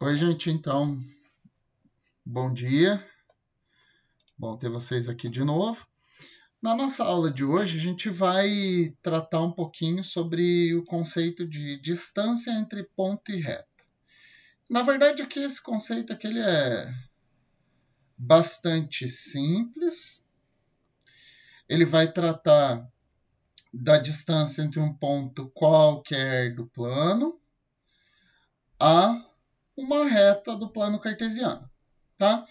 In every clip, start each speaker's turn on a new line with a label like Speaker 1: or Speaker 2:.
Speaker 1: Oi, gente, então, bom dia. Bom ter vocês aqui de novo. Na nossa aula de hoje, a gente vai tratar um pouquinho sobre o conceito de distância entre ponto e reta. Na verdade, aqui esse conceito aqui ele é bastante simples. Ele vai tratar da distância entre um ponto qualquer do plano a uma reta do plano cartesiano, tá?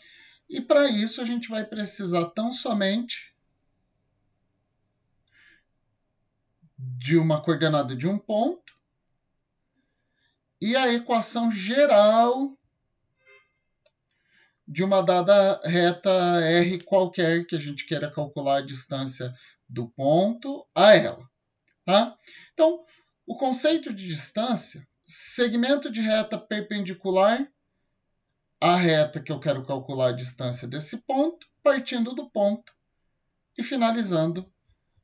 Speaker 1: E para isso a gente vai precisar tão somente de uma coordenada de um ponto e a equação geral de uma dada reta R qualquer que a gente queira calcular a distância do ponto a ela. Tá? Então, o conceito de distância, segmento de reta perpendicular à reta que eu quero calcular a distância desse ponto, partindo do ponto e finalizando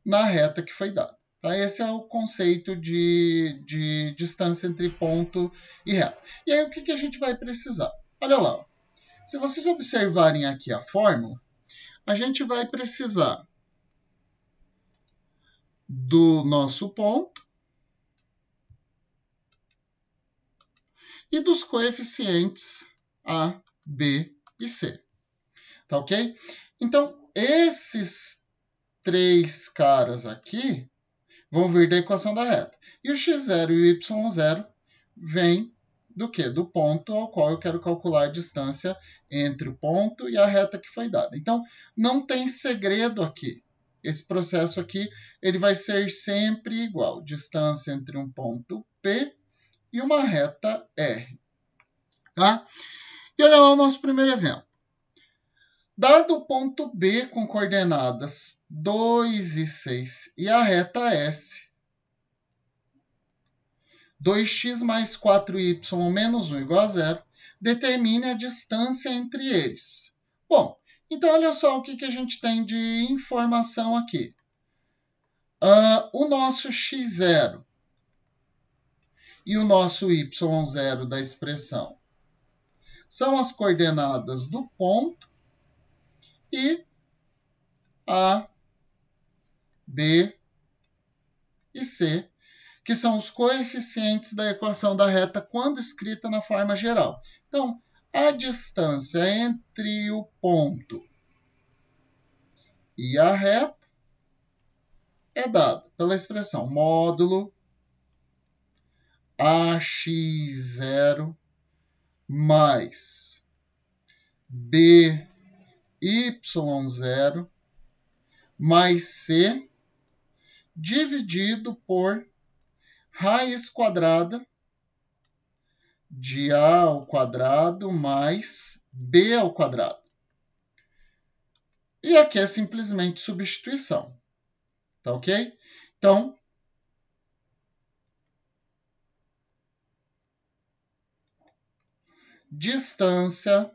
Speaker 1: na reta que foi dada. Tá? Esse é o conceito de distância entre ponto e reta. E aí, o que a gente vai precisar? Olha lá. Se vocês observarem aqui a fórmula, a gente vai precisar do nosso ponto e dos coeficientes A, B e C. Tá ok? Então, esses três caras aqui vão vir da equação da reta. E o x0 e o y0 vêm do quê? Do ponto ao qual eu quero calcular a distância entre o ponto e a reta que foi dada. Então, não tem segredo aqui. Esse processo aqui ele vai ser sempre igual. Distância entre um ponto P e uma reta R. Tá? E olha lá o nosso primeiro exemplo. Dado o ponto B com coordenadas 2 e 6 e a reta S, 2x mais 4y menos 1 igual a zero, determine a distância entre eles. Bom, então olha só o que a gente tem de informação aqui. O nosso x0 e o nosso y0 da expressão são as coordenadas do ponto e A, B e C, que são os coeficientes da equação da reta quando escrita na forma geral. Então, a distância entre o ponto e a reta é dada pela expressão módulo AX0 mais BY0 mais C dividido por raiz quadrada de A ao quadrado mais B ao quadrado. E aqui é simplesmente substituição. Tá ok? Então, distância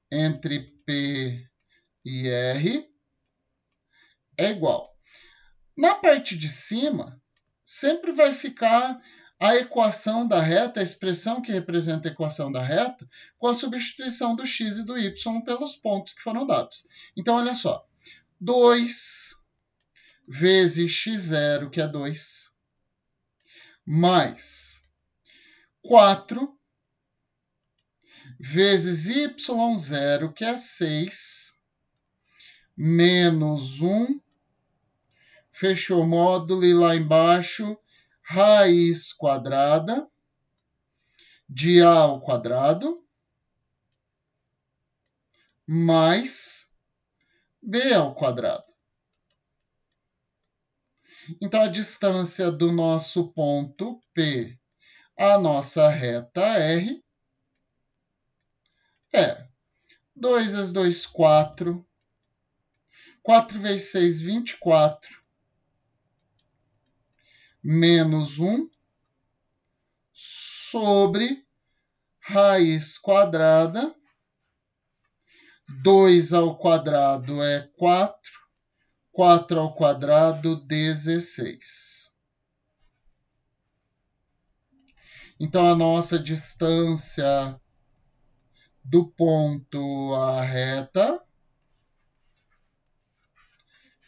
Speaker 1: entre P e R é igual. Na parte de cima, sempre vai ficar a equação da reta, a expressão que representa a equação da reta, com a substituição do x e do y pelos pontos que foram dados. Então, olha só. 2 vezes x0, que é 2, mais 4 vezes y0, que é 6, menos 1, fechou módulo, e lá embaixo, raiz quadrada de A ao quadrado, mais B ao quadrado. Então, a distância do nosso ponto P à nossa reta R é 2 vezes 2, 4. 4 vezes 6, 24. Menos 1 sobre raiz quadrada. 2 ao quadrado é 4. 4 ao quadrado, 16. Então, a nossa distância do ponto à reta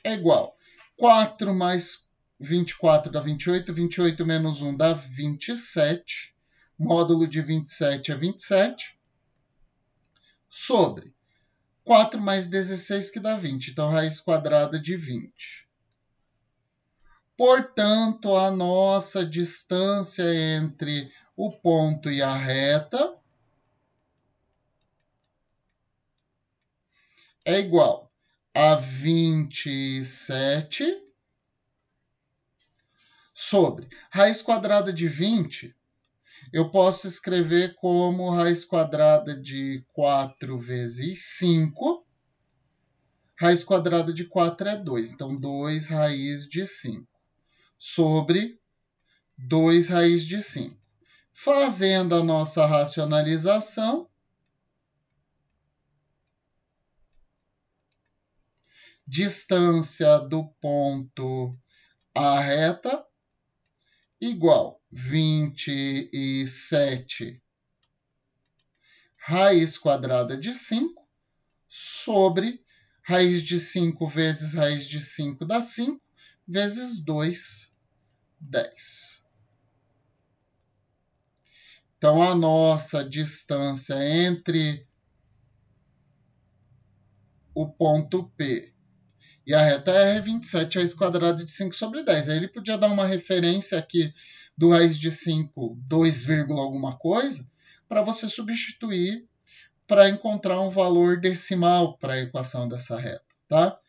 Speaker 1: é igual a 4 mais 24 dá 28, 28 menos 1 dá 27, módulo de 27 é 27, sobre 4 mais 16 que dá 20, então raiz quadrada de 20. Portanto, a nossa distância entre o ponto e a reta é igual a 27 sobre raiz quadrada de 20, eu posso escrever como raiz quadrada de 4 vezes 5. Raiz quadrada de 4 é 2, então 2 raiz de 5 sobre 2 raiz de 5. Fazendo a nossa racionalização, distância do ponto à reta igual 27 raiz quadrada de 5 sobre raiz de 5 vezes raiz de 5 dá 5, vezes 2, 10. Então, a nossa distância entre o ponto P e a reta R é 27 raiz quadrada de 5 sobre 10. Aí ele podia dar uma referência aqui do raiz de 5, 2, alguma coisa, para você substituir para encontrar um valor decimal para a equação dessa reta, tá?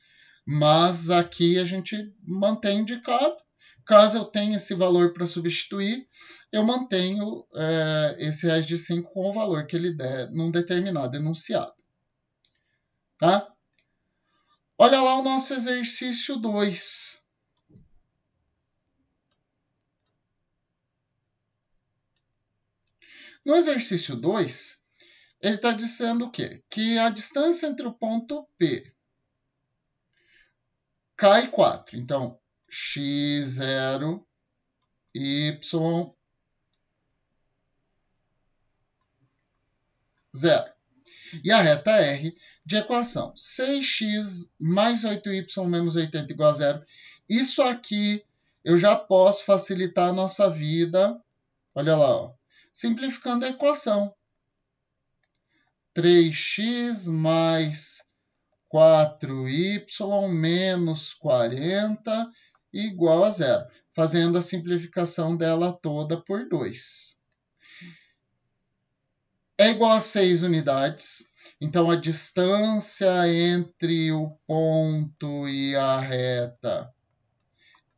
Speaker 1: Mas aqui a gente mantém indicado. Caso eu tenha esse valor para substituir, eu mantenho esse raiz de 5 com o valor que ele der num determinado enunciado. Tá? Olha lá o nosso exercício 2. No exercício 2, ele está dizendo o quê? Que a distância entre o ponto P cai 4. Então, x0, y0. E a reta R de equação 6x mais 8y menos 80 igual a 0. Isso aqui eu já posso facilitar a nossa vida. Olha lá, ó, simplificando a equação. 3x mais 4y menos 40 igual a 0. Fazendo a simplificação dela toda por 2. É igual a 6 unidades. Então, a distância entre o ponto e a reta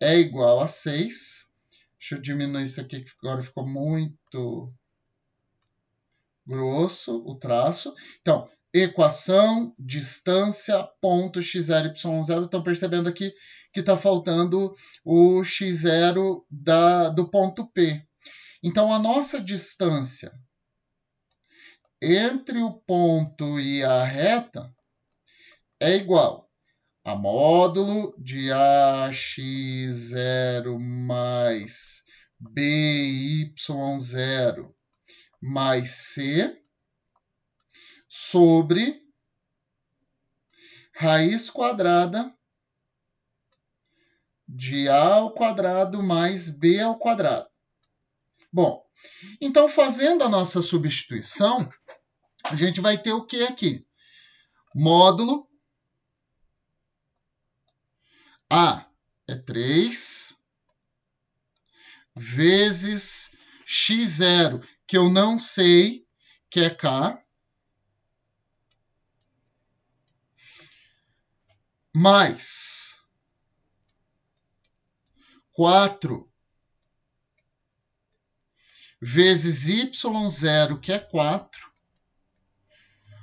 Speaker 1: é igual a 6. Deixa eu diminuir isso aqui, que agora ficou muito grosso o traço. Então, equação, distância, ponto x0, y0. Estão percebendo aqui que está faltando o x0 do ponto P. Então, a nossa distância entre o ponto e a reta é igual a módulo de AX0 mais BY0 mais C sobre raiz quadrada de A ao quadrado mais B ao quadrado. Bom, então fazendo a nossa substituição, a gente vai ter o que aqui? Módulo A é 3 vezes x0, que eu não sei, que é K, mais 4 vezes y0, que é 4,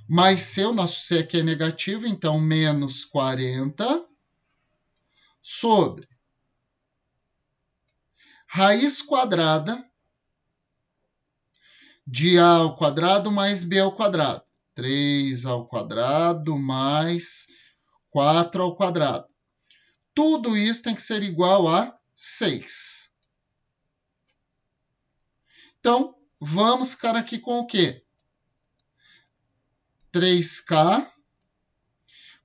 Speaker 1: mais C, o nosso C aqui é negativo, então menos 40, sobre raiz quadrada de A ao quadrado mais B ao quadrado. 3 ao quadrado mais 4 ao quadrado. Tudo isso tem que ser igual a 6. Então, vamos ficar aqui com o quê? 3K.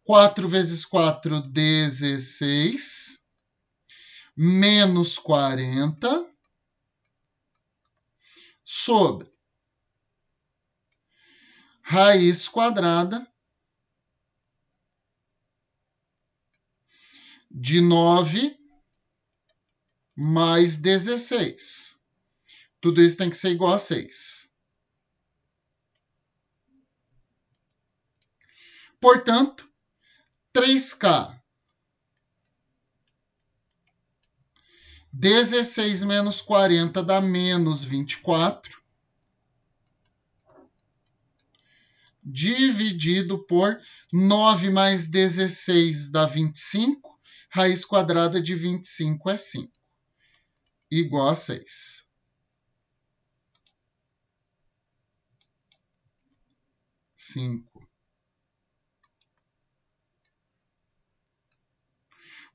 Speaker 1: 4 vezes 4, 16. Menos 40. Sobre raiz quadrada de 9 mais 16. Tudo isso tem que ser igual a 6. Portanto, 3K. 16 menos 40 dá menos 24. Dividido por 9 mais 16 dá 25. Raiz quadrada de 25 é 5. Igual a 6.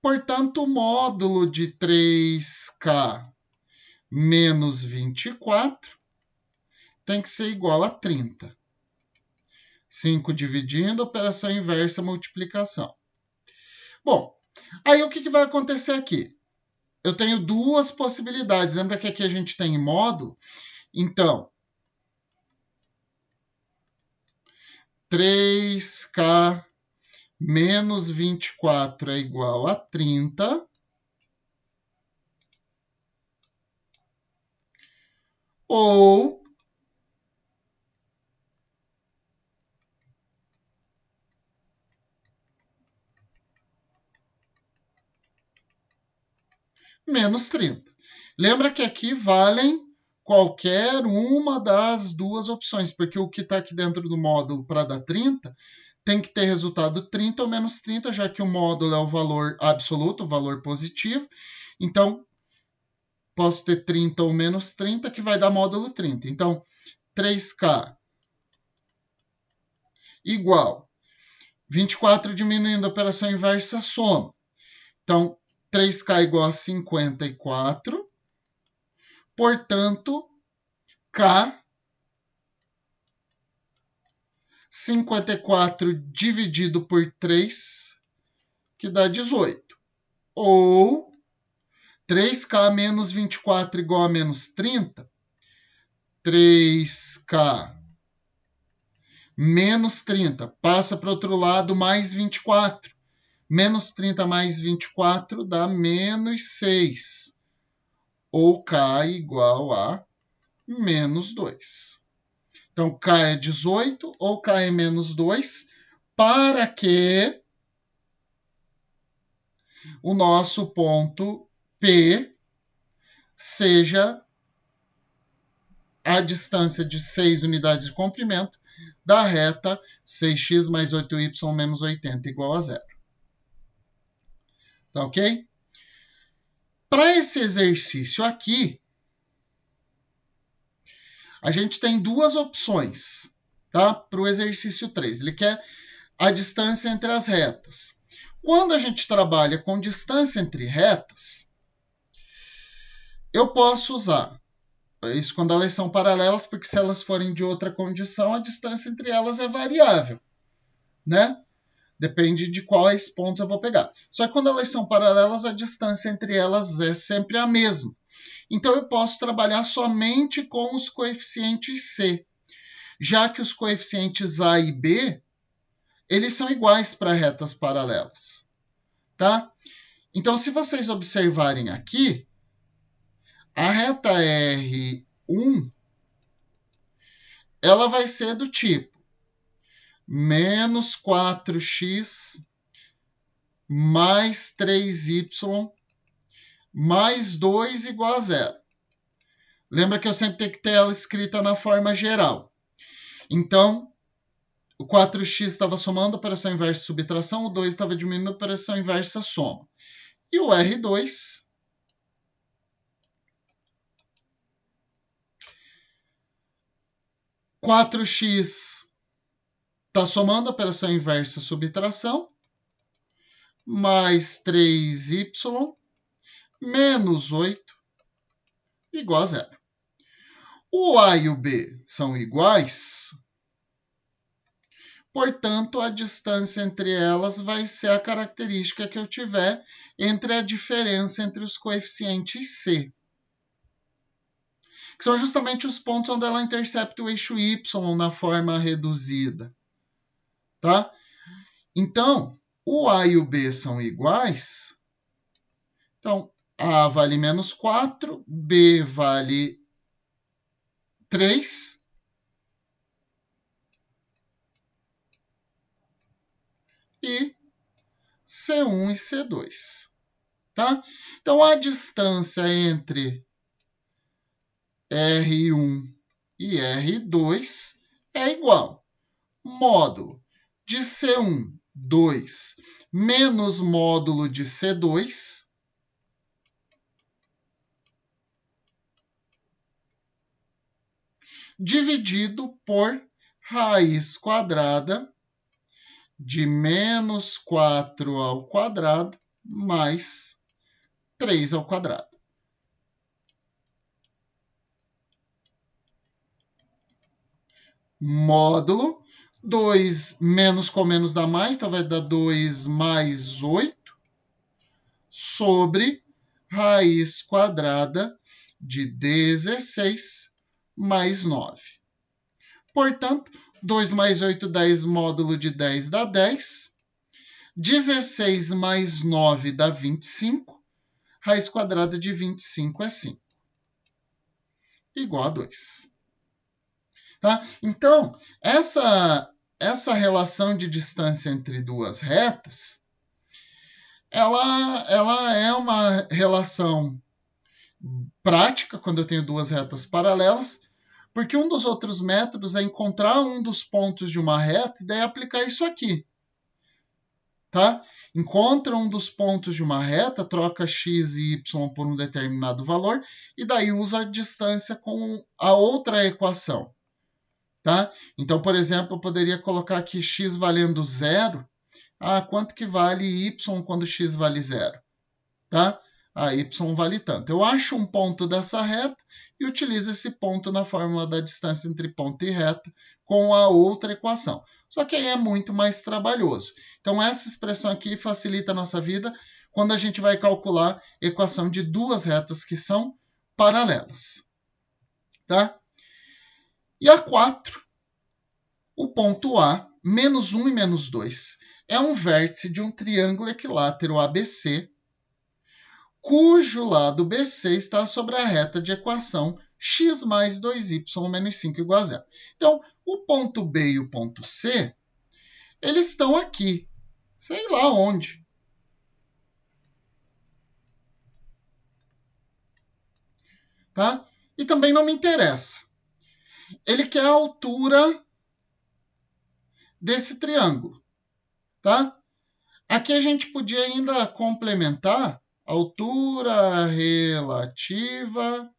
Speaker 1: Portanto, o módulo de 3K menos 24 tem que ser igual a 30. 5 dividindo, operação inversa, multiplicação. Bom, aí o que vai acontecer aqui? Eu tenho duas possibilidades. Lembra que aqui a gente tem módulo? Então, 3K menos 24 é igual a 30. Ou menos 30. Lembra que aqui valem qualquer uma das duas opções, porque o que está aqui dentro do módulo para dar 30 tem que ter resultado 30 ou menos 30, já que o módulo é o valor absoluto, o valor positivo. Então, posso ter 30 ou menos 30, que vai dar módulo 30. Então, 3K igual 24 diminuindo a operação inversa, soma. Então, 3K igual a 54. Portanto, K, 54 dividido por 3, que dá 18. Ou 3K menos 24 igual a menos 30. 3K menos 30 passa para o outro lado, mais 24. Menos 30 mais 24 dá menos 6. Ou K igual a menos 2. Então, K é 18 ou K é menos 2, para que o nosso ponto P seja a distância de 6 unidades de comprimento da reta 6x mais 8y menos 80 igual a 0. Tá ok? Para esse exercício aqui, a gente tem duas opções, tá? Para o exercício 3. Ele quer a distância entre as retas. Quando a gente trabalha com distância entre retas, eu posso usar isso quando elas são paralelas, porque se elas forem de outra condição, a distância entre elas é variável, né? Depende de quais pontos eu vou pegar. Só que quando elas são paralelas, a distância entre elas é sempre a mesma. Então, eu posso trabalhar somente com os coeficientes C, já que os coeficientes A e B, eles são iguais para retas paralelas, tá? Então, se vocês observarem aqui, a reta R1, ela vai ser do tipo menos 4x mais 3y mais 2 igual a 0. Lembra que eu sempre tenho que ter ela escrita na forma geral. Então, o 4x estava somando a operação inversa subtração, o 2 estava diminuindo a operação inversa soma. E o R2 4x está somando a operação inversa subtração, mais 3y, menos 8, igual a 0. O A e o B são iguais, Portanto, a distância entre elas vai ser a característica que eu tiver entre a diferença entre os coeficientes C, que são justamente os pontos onde ela intercepta o eixo y na forma reduzida. Tá? Então, o A e o B são iguais. Então, A vale menos 4, B vale 3. E C1 e C2. Tá? Então, a distância entre R1 e R2 é igual módulo de C1, 2, menos módulo de C2, dividido por raiz quadrada de menos 4 ao quadrado mais 3 ao quadrado. Módulo 2 menos com menos dá mais, então vai dar 2 mais 8 sobre raiz quadrada de 16 mais 9. Portanto, 2 mais 8, 10, módulo de 10 dá 10. 16 mais 9 dá 25. Raiz quadrada de 25 é 5. Igual a 2. Tá? Então, essa relação de distância entre duas retas, ela é uma relação prática quando eu tenho duas retas paralelas, porque um dos outros métodos é encontrar um dos pontos de uma reta e daí aplicar isso aqui. Tá? Encontra um dos pontos de uma reta, troca x e y por um determinado valor, e daí usa a distância com a outra equação. Tá? Então, por exemplo, eu poderia colocar aqui x valendo 0. Quanto que vale y quando x vale 0? Tá? Y vale tanto. Eu acho um ponto dessa reta e utilizo esse ponto na fórmula da distância entre ponto e reta com a outra equação. Só que aí é muito mais trabalhoso. Então, essa expressão aqui facilita a nossa vida quando a gente vai calcular a equação de duas retas que são paralelas. Tá? E a 4, o ponto A, menos 1 e menos 2, é um vértice de um triângulo equilátero ABC, cujo lado BC está sobre a reta de equação x mais 2y menos 5 igual a 0. Então, o ponto B e o ponto C, eles estão aqui, sei lá onde. Tá? E também não me interessa. Ele quer a altura desse triângulo. Tá? Aqui a gente podia ainda complementar altura relativa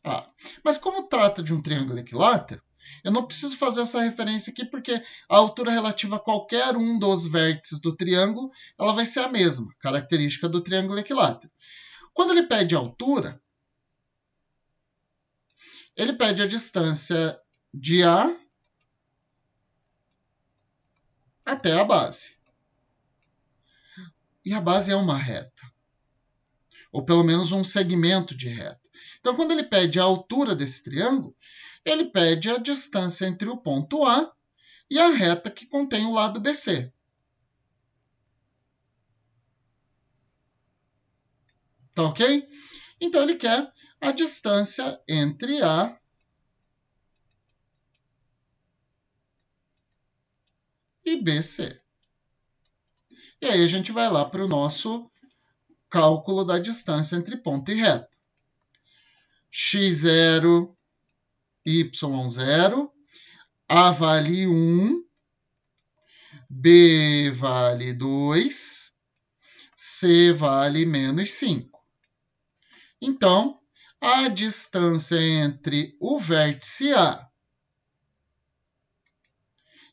Speaker 1: A. Mas como trata de um triângulo equilátero, eu não preciso fazer essa referência aqui porque a altura relativa a qualquer um dos vértices do triângulo ela vai ser a mesma, característica do triângulo equilátero. Quando ele pede altura, ele pede a distância de A até a base. E a base é uma reta, ou pelo menos um segmento de reta. Então, quando ele pede a altura desse triângulo, ele pede a distância entre o ponto A e a reta que contém o lado BC. Tá ok? Então, ele quer a distância entre A e BC. E aí a gente vai lá para o nosso cálculo da distância entre ponto e reta. x0, y0, A vale 1, B vale 2, C vale menos 5. Então, a distância entre o vértice A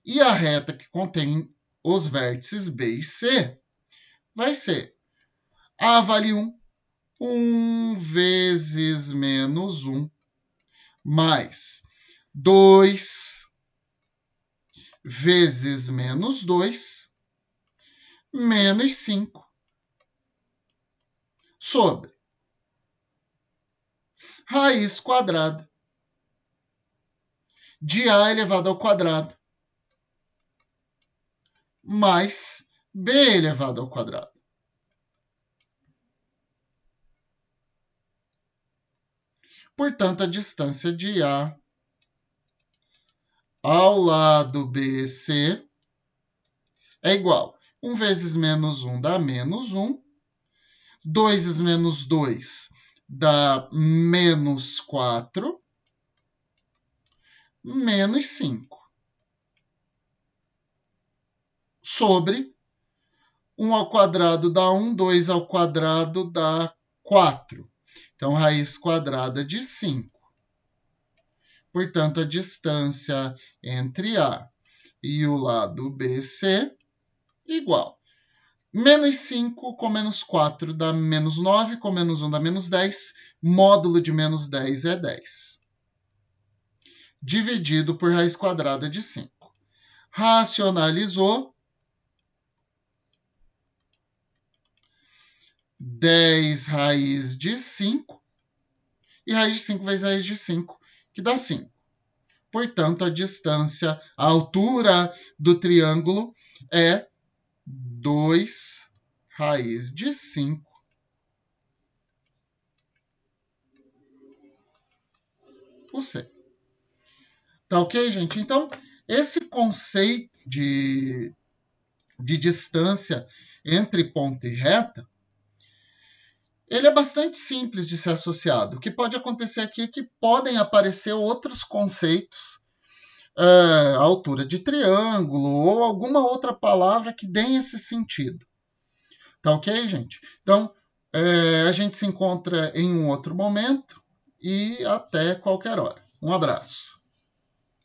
Speaker 1: e a reta que contém os vértices B e C vai ser A vale 1, 1 vezes menos 1, mais 2 vezes menos 2, menos 5, sobre raiz quadrada de A elevado ao quadrado mais B elevado ao quadrado. Portanto, a distância de A ao lado BC é igual a 1 vezes menos 1 dá menos 1, 2 vezes menos 2 dá menos 4, menos 5. Sobre 1 ao quadrado dá 1, 2 ao quadrado dá 4. Então, raiz quadrada de 5. Portanto, a distância entre A e o lado BC igual. Menos 5 com menos 4 dá menos 9, com menos 1 dá menos 10. Módulo de menos 10 é 10. Dividido por raiz quadrada de 5. Racionalizou. 10 raiz de 5. E raiz de 5 vezes raiz de 5, que dá 5. Portanto, a distância, a altura do triângulo é 2 raiz de 5 por C. Tá ok, gente? Então, esse conceito de distância entre ponto e reta, ele é bastante simples de ser associado. O que pode acontecer aqui é que podem aparecer outros conceitos, altura de triângulo ou alguma outra palavra que dê esse sentido. Tá ok, gente? Então, a gente se encontra em um outro momento e até qualquer hora. Um abraço.